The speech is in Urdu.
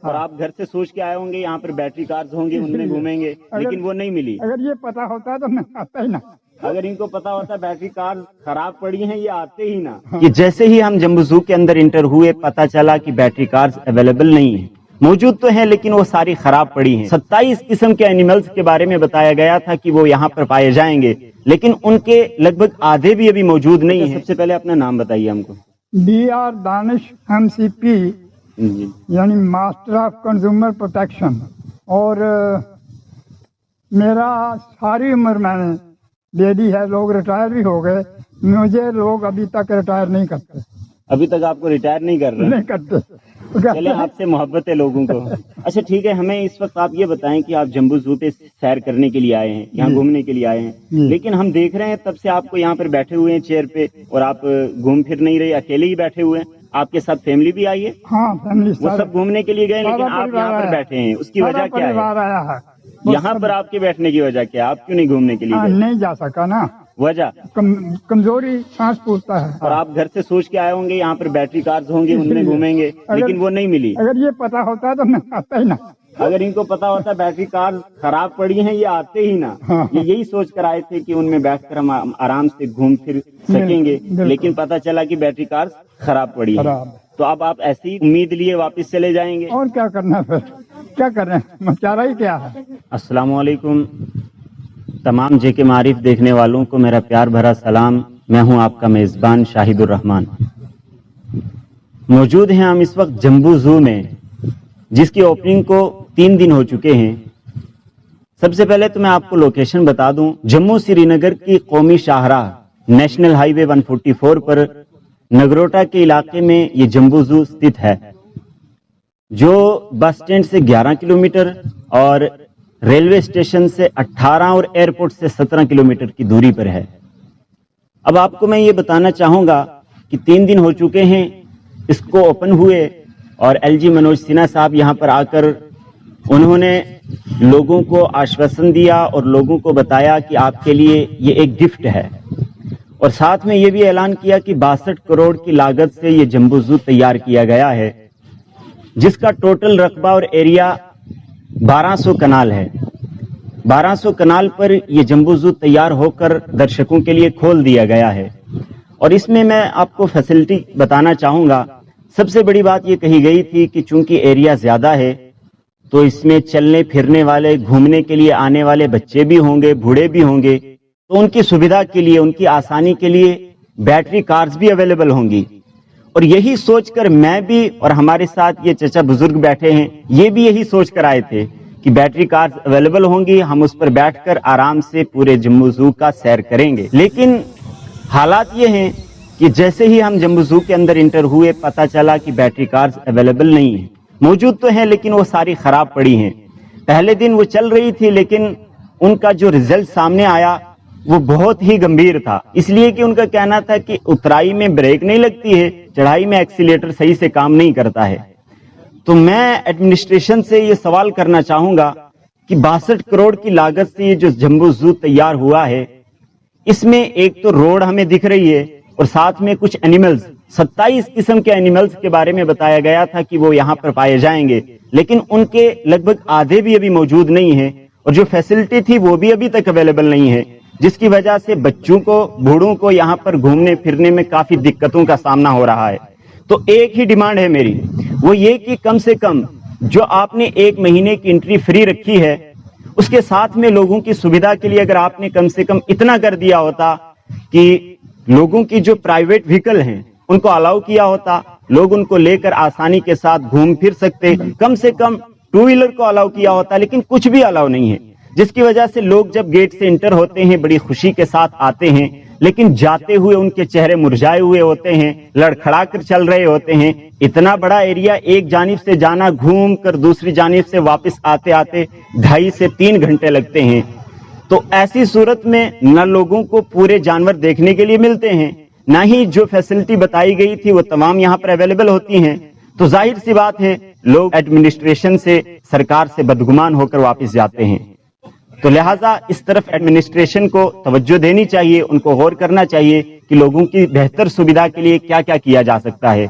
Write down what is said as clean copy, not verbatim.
اور آپ گھر سے سوچ کے آئے ہوں گے یہاں پر بیٹری کارز ہوں گی، ان میں گھومیں گے، لیکن وہ نہیں ملی۔ اگر یہ پتا ہوتا تو میں آتا ہی نہ۔ اگر ان کو پتا ہوتا بیٹری کار خراب پڑی ہیں یہ آتے ہی نہ۔ کہ جیسے ہی ہم جمبو زو کے اندر انٹر ہوئے پتا چلا کہ بیٹری کارز اویلیبل نہیں ہیں، موجود تو ہیں لیکن وہ ساری خراب پڑی ہیں۔ 27 قسم کے اینیملز کے بارے میں بتایا گیا تھا کہ وہ یہاں پر پائے جائیں گے، لیکن ان کے لگ بھگ آدھے بھی ابھی موجود نہیں ہیں۔ سب سے پہلے اپنا نام بتائیے ہم کو۔ BR دانش MCP جی یعنی ماسٹر آف کنزیومر پروٹیکشن، اور میرا ساری عمر میں نے دے دی ہے، لوگ ریٹائر بھی ہو گئے، مجھے لوگ ابھی تک ریٹائر نہیں کرتے، ابھی تک آپ کو ریٹائر نہیں کر رہے؟ نہیں کرتے۔ چلے آپ سے محبت ہے لوگوں کو۔ اچھا ٹھیک ہے، ہمیں اس وقت آپ یہ بتائیں کہ آپ جمبو زو پہ سیر کرنے کے لیے آئے ہیں، یہاں گھومنے کے لیے آئے ہیں، لیکن ہم دیکھ رہے ہیں تب سے آپ کو یہاں پر بیٹھے ہوئے ہیں چیئر پہ، اور آپ گھوم پھر نہیں رہے، اکیلے ہی بیٹھے ہوئے ہیں۔ آپ کے ساتھ فیملی بھی آئی ہے؟ ہاں فیملی وہ سب گھومنے کے لیے گئے لیکن آپ یہاں پر بیٹھے ہیں، اس کی وجہ کیا ہے؟ آیا ہے یہاں پر آپ کے بیٹھنے کی وجہ کیا ہے؟ آپ کیوں نہیں گھومنے کے لیے گئے؟ نہیں جا سکا نا، وجہ کمزوری سانس پوچھتا ہے۔ اور آپ گھر سے سوچ کے آئے ہوں گے یہاں پر بیٹری کارز ہوں گی، ان میں گھومیں گے، لیکن وہ نہیں ملی۔ اگر یہ پتا ہوتا تو میں آتا ہی نہ۔ اگر ان کو پتا ہوتا بیٹری کار خراب پڑی ہیں یہ آتے ہی نہ۔ یہ یہی سوچ کر آئے تھے کہ ان میں بیٹھ کر ہم آرام سے گھوم پھر سکیں گے، لیکن پتا چلا کہ بیٹری کار خراب پڑی ہے۔ تو اب آپ ایسی امید لیے واپس چلے جائیں گے؟ اور کیا کرنا پھر، کیا کر رہے ہیں، چارہ ہی کیا ہے۔ السلام علیکم تمام جے کے معارف دیکھنے والوں کو میرا پیار بھرا سلام۔ میں ہوں آپ کا میزبان شاہد الرحمان۔ موجود ہیں ہم اس وقت جمبو زو میں، جس کی اوپننگ کو 3 دن ہو چکے ہیں۔ سب سے پہلے تو میں آپ کو لوکیشن بتا دوں، جموں سری نگر کی قومی شاہراہ نیشنل ہائی وے 144 پر نگروٹا کے علاقے میں یہ جمبو زو ستھت ہے، جو بس سٹینڈ سے 11 کلومیٹر اور ریلوے اسٹیشن سے 18 اور ایئرپورٹ سے 17 کلومیٹر کی دوری پر ہے۔ اب آپ کو میں یہ بتانا چاہوں گا کہ 3 دن ہو چکے ہیں اس کو اوپن ہوئے، اور LG منوج سنہا صاحب یہاں پر آ کر انہوں نے لوگوں کو آشواسن دیا اور لوگوں کو بتایا کہ آپ کے لیے یہ ایک گفٹ ہے، اور ساتھ میں یہ بھی اعلان کیا کہ 62 کروڑ کی لاگت سے یہ جمبو زو تیار کیا گیا ہے، جس کا ٹوٹل رقبہ اور ایریا 1200 کنال ہے۔ 1200 کنال پر یہ جمبو زو تیار ہو کر درشکوں کے لیے کھول دیا گیا ہے، اور اس میں آپ کو فیسلٹی بتانا چاہوں گا۔ سب سے بڑی بات یہ کہی گئی تھی کہ چونکہ ایریا زیادہ ہے تو اس میں چلنے پھرنے والے، گھومنے کے لیے آنے والے بچے بھی ہوں گے، بوڑھے بھی ہوں گے، تو ان کی سویدھا کے لیے، ان کی آسانی کے لیے بیٹری کارز بھی اویلیبل ہوں گی۔ اور یہی سوچ کر میں بھی اور ہمارے ساتھ یہ چچا بزرگ بیٹھے ہیں، یہ بھی یہی سوچ کر آئے تھے کہ بیٹری کارز اویلیبل ہوں گی، ہم اس پر بیٹھ کر آرام سے پورے جمبو زو کا سیر کریں گے۔ لیکن حالات یہ ہیں کہ جیسے ہی ہم جمبو زو کے اندر انٹر ہوئے پتا چلا کہ بیٹری کارز اویلیبل نہیں ہیں، موجود تو ہیں لیکن وہ ساری خراب پڑی ہیں۔ پہلے دن وہ چل رہی تھی لیکن ان کا جو رزلٹ سامنے آیا وہ بہت ہی گمبھیر تھا، اس لیے کہ ان کا کہنا تھا کہ اترائی میں بریک نہیں لگتی ہے، چڑھائی میں ایکسیلیٹر صحیح سے کام نہیں کرتا ہے۔ تو میں ایڈمنسٹریشن سے یہ سوال کرنا چاہوں گا کہ 62 کروڑ کی لاگت سے یہ جو جمبو زو تیار ہوا ہے، اس میں ایک تو روڈ ہمیں دکھ رہی ہے، اور ساتھ میں کچھ اینیملز، 27 قسم کے اینیملز کے بارے میں بتایا گیا تھا کہ وہ یہاں پر پائے جائیں گے، لیکن ان کے لگ بھگ آدھے بھی ابھی موجود نہیں ہیں، اور جو فیسلٹی تھی وہ بھی ابھی تک اویلیبل نہیں ہے، جس کی وجہ سے بچوں کو، بوڑھوں کو یہاں پر گھومنے پھرنے میں کافی دقتوں کا سامنا ہو رہا ہے۔ تو ایک ہی ڈیمانڈ ہے میری، وہ یہ کہ کم سے کم جو آپ نے 1 مہینے کی انٹری فری رکھی ہے، اس کے ساتھ میں لوگوں کی سویدھا کے لیے اگر آپ نے کم سے کم اتنا کر دیا ہوتا کہ لوگوں کی جو پرائیویٹ وہیکل ہیں ان کو الاؤ کیا ہوتا، لوگ ان کو لے کر آسانی کے ساتھ گھوم پھر سکتے، کم سے کم 2 ویلر کو الاؤ کیا ہوتا، لیکن کچھ بھی الاؤ نہیں ہے، جس کی وجہ سے لوگ جب گیٹ سے انٹر ہوتے ہیں بڑی خوشی کے ساتھ آتے ہیں، لیکن جاتے ہوئے ان کے چہرے مرجھائے ہوئے ہوتے ہیں، لڑکھڑا کر چل رہے ہوتے ہیں۔ اتنا بڑا ایریا، ایک جانب سے جانا، گھوم کر دوسری جانب سے واپس آتے آتے 2.5 سے 3 گھنٹے لگتے ہیں۔ تو ایسی صورت میں نہ لوگوں کو پورے جانور دیکھنے کے لیے ملتے ہیں، نہ ہی جو فیسلٹی بتائی گئی تھی وہ تمام یہاں پر اویلیبل ہوتی ہیں، تو ظاہر سی بات ہے لوگ ایڈمنسٹریشن سے، سرکار سے بدگمان ہو کر واپس جاتے ہیں۔ تو لہٰذا اس طرف ایڈمنسٹریشن کو توجہ دینی چاہیے، ان کو غور کرنا چاہیے کہ لوگوں کی بہتر سویدھا کے لیے کیا کیا کیا جا سکتا ہے۔